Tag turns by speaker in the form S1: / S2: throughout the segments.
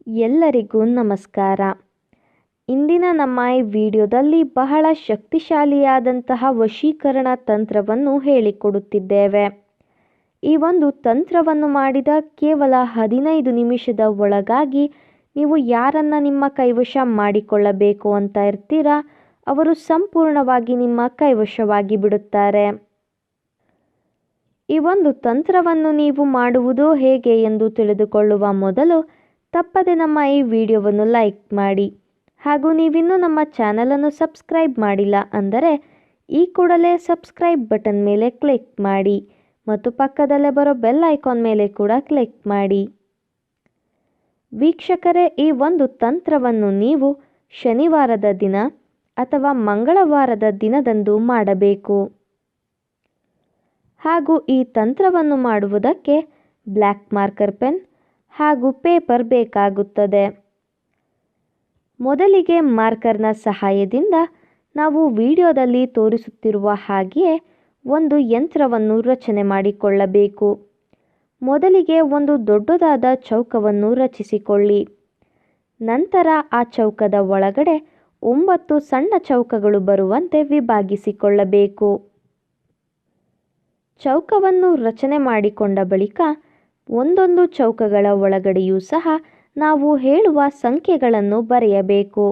S1: ಎಲ್ಲರಿಗೂ ನಮಸ್ಕಾರ. ಇಂದಿನ ನಮ್ಮ ಈ ವಿಡಿಯೋದಲ್ಲಿ ಬಹಳ ಶಕ್ತಿಶಾಲಿಯಾದಂತಹ ವಶೀಕರಣ ತಂತ್ರವನ್ನು ಹೇಳಿಕೊಡುತ್ತಿದ್ದೇವೆ. ಈ ಒಂದು ತಂತ್ರವನ್ನು ಮಾಡಿದ ಕೇವಲ 15 ನಿಮಿಷದ ಒಳಗಾಗಿ ನೀವು ಯಾರನ್ನು ನಿಮ್ಮ ಕೈವಶ ಮಾಡಿಕೊಳ್ಳಬೇಕು ಅಂತ ಇರ್ತೀರಾ ಅವರು ಸಂಪೂರ್ಣವಾಗಿ ನಿಮ್ಮ ಕೈವಶವಾಗಿ ಬಿಡುತ್ತಾರೆ. ಈ ಒಂದು ತಂತ್ರವನ್ನು ನೀವು ಮಾಡುವುದು ಹೇಗೆ ಎಂದು ತಿಳಿದುಕೊಳ್ಳುವ ಮೊದಲು ತಪ್ಪದೆ ನಮ್ಮ ಈ ವಿಡಿಯೋವನ್ನು ಲೈಕ್ ಮಾಡಿ ಹಾಗೂ ನೀವಿನ್ನೂ ನಮ್ಮ ಚಾನಲನ್ನು ಸಬ್ಸ್ಕ್ರೈಬ್ ಮಾಡಿಲ್ಲ ಅಂದರೆ ಈ ಕೂಡಲೇ ಸಬ್ಸ್ಕ್ರೈಬ್ ಬಟನ್ ಮೇಲೆ ಕ್ಲಿಕ್ ಮಾಡಿ ಮತ್ತು ಪಕ್ಕದಲ್ಲೇ ಬರೋ ಬೆಲ್ ಐಕಾನ್ ಮೇಲೆ ಕೂಡ ಕ್ಲಿಕ್ ಮಾಡಿ. ವೀಕ್ಷಕರೇ, ಈ ಒಂದು ತಂತ್ರವನ್ನು ನೀವು ಶನಿವಾರದ ದಿನ ಅಥವಾ ಮಂಗಳವಾರದ ದಿನದಂದು ಮಾಡಬೇಕು. ಹಾಗೂ ಈ ತಂತ್ರವನ್ನು ಮಾಡುವುದಕ್ಕೆ ಬ್ಲ್ಯಾಕ್ ಮಾರ್ಕರ್ ಪೆನ್ ಹಾಗೂ ಪೇಪರ್ ಬೇಕಾಗುತ್ತದೆ. ಮೊದಲಿಗೆ ಮಾರ್ಕರ್ನ ಸಹಾಯದಿಂದ ನಾವು ವಿಡಿಯೋದಲ್ಲಿ ತೋರಿಸುತ್ತಿರುವ ಹಾಗೆಯೇ ಒಂದು ಯಂತ್ರವನ್ನು ರಚನೆ ಮಾಡಿಕೊಳ್ಳಬೇಕು. ಮೊದಲಿಗೆ ಒಂದು ದೊಡ್ಡದಾದ ಚೌಕವನ್ನು ರಚಿಸಿಕೊಳ್ಳಿ. ನಂತರ ಆ ಚೌಕದ ಒಳಗಡೆ 9 ಸಣ್ಣ ಚೌಕಗಳು ಬರುವಂತೆ ವಿಭಾಗಿಸಿಕೊಳ್ಳಬೇಕು. ಚೌಕವನ್ನು ರಚನೆ ಮಾಡಿಕೊಂಡ ಬಳಿಕ ಒಂದೊಂದು ಚೌಕಗಳ ಒಳಗಡೆಯೂ ಸಹ ನಾವು ಹೇಳುವ ಸಂಖ್ಯೆಗಳನ್ನು ಬರೆಯಬೇಕು.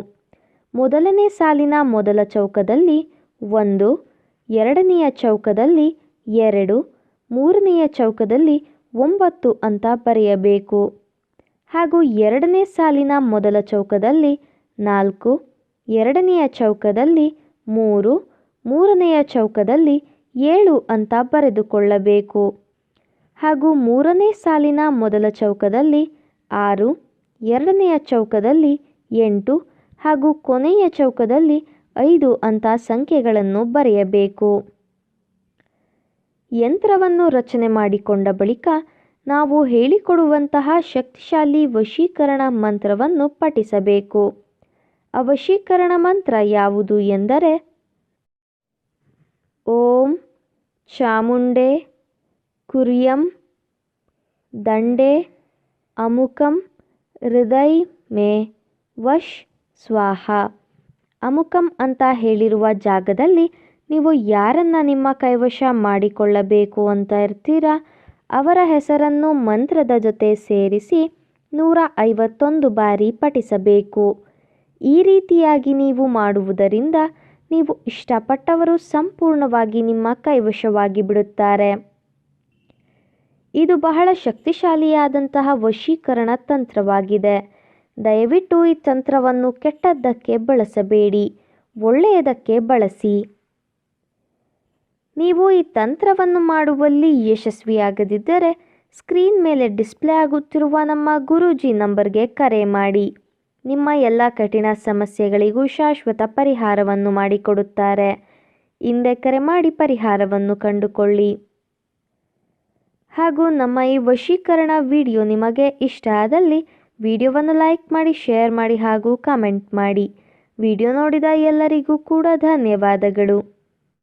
S1: ಮೊದಲನೇ ಸಾಲಿನ ಮೊದಲ ಚೌಕದಲ್ಲಿ 1, ಎರಡನೆಯ ಚೌಕದಲ್ಲಿ 2, ಮೂರನೆಯ ಚೌಕದಲ್ಲಿ 9 ಅಂತ ಬರೆಯಬೇಕು. ಹಾಗೂ ಎರಡನೇ ಸಾಲಿನ ಮೊದಲ ಚೌಕದಲ್ಲಿ 4, ಎರಡನೆಯ ಚೌಕದಲ್ಲಿ 3, ಮೂರನೆಯ ಚೌಕದಲ್ಲಿ 7 ಅಂತ ಬರೆದುಕೊಳ್ಳಬೇಕು. ಹಾಗೂ ಮೂರನೇ ಸಾಲಿನ ಮೊದಲ ಚೌಕದಲ್ಲಿ 6, ಎರಡನೆಯ ಚೌಕದಲ್ಲಿ 8 ಹಾಗೂ ಕೊನೆಯ ಚೌಕದಲ್ಲಿ 5 ಅಂತ ಸಂಖ್ಯೆಗಳನ್ನು ಬರೆಯಬೇಕು. ಯಂತ್ರವನ್ನು ರಚನೆ ಮಾಡಿಕೊಂಡ ಬಳಿಕ ನಾವು ಹೇಳಿಕೊಡುವಂತಹ ಶಕ್ತಿಶಾಲಿ ವಶೀಕರಣ ಮಂತ್ರವನ್ನು ಪಠಿಸಬೇಕು. ಆ ವಶೀಕರಣ ಮಂತ್ರ ಯಾವುದು ಎಂದರೆ ಓಂ ಚಾಮುಂಡೇ ಕುರ್ಯಂ ದಂಡೇ ಅಮುಕಂ ಹೃದಯ ಮೇ ವಶ್ ಸ್ವಾಹ. ಅಮುಕಂ ಅಂತ ಹೇಳಿರುವ ಜಾಗದಲ್ಲಿ ನೀವು ಯಾರನ್ನು ನಿಮ್ಮ ಕೈವಶ ಮಾಡಿಕೊಳ್ಳಬೇಕು ಅಂತ ಇರ್ತೀರಾ ಅವರ ಹೆಸರನ್ನು ಮಂತ್ರದ ಜೊತೆ ಸೇರಿಸಿ 151 ಬಾರಿ ಪಠಿಸಬೇಕು. ಈ ರೀತಿಯಾಗಿ ನೀವು ಮಾಡುವುದರಿಂದ ನೀವು ಇಷ್ಟಪಟ್ಟವರು ಸಂಪೂರ್ಣವಾಗಿ ನಿಮ್ಮ ಕೈವಶವಾಗಿ ಬಿಡುತ್ತಾರೆ. ಇದು ಬಹಳ ಶಕ್ತಿಶಾಲಿಯಾದಂತಹ ವಶೀಕರಣ ತಂತ್ರವಾಗಿದೆ. ದಯವಿಟ್ಟು ಈ ತಂತ್ರವನ್ನು ಕೆಟ್ಟದ್ದಕ್ಕೆ ಬಳಸಬೇಡಿ, ಒಳ್ಳೆಯದಕ್ಕೆ ಬಳಸಿ. ನೀವು ಈ ತಂತ್ರವನ್ನು ಮಾಡುವಲ್ಲಿ ಯಶಸ್ವಿಯಾಗದಿದ್ದರೆ ಸ್ಕ್ರೀನ್ ಮೇಲೆ ಡಿಸ್ಪ್ಲೇ ಆಗುತ್ತಿರುವ ನಮ್ಮ ಗುರೂಜಿ ನಂಬರ್ಗೆ ಕರೆ ಮಾಡಿ. ನಿಮ್ಮ ಎಲ್ಲ ಕಠಿಣ ಸಮಸ್ಯೆಗಳಿಗೂ ಶಾಶ್ವತ ಪರಿಹಾರವನ್ನು ಮಾಡಿಕೊಡುತ್ತಾರೆ. ಹಿಂದೆ ಕರೆ ಮಾಡಿ ಪರಿಹಾರವನ್ನು ಕಂಡುಕೊಳ್ಳಿ. ಹಾಗೂ ನಮ್ಮ ಈ ವಶೀಕರಣ ವಿಡಿಯೋ ನಿಮಗೆ ಇಷ್ಟ ಆದಲ್ಲಿ ವಿಡಿಯೋವನ್ನು ಲೈಕ್ ಮಾಡಿ, ಶೇರ್ ಮಾಡಿ ಹಾಗೂ ಕಾಮೆಂಟ್ ಮಾಡಿ. ವಿಡಿಯೋ ನೋಡಿದ ಎಲ್ಲರಿಗೂ ಕೂಡ ಧನ್ಯವಾದಗಳು.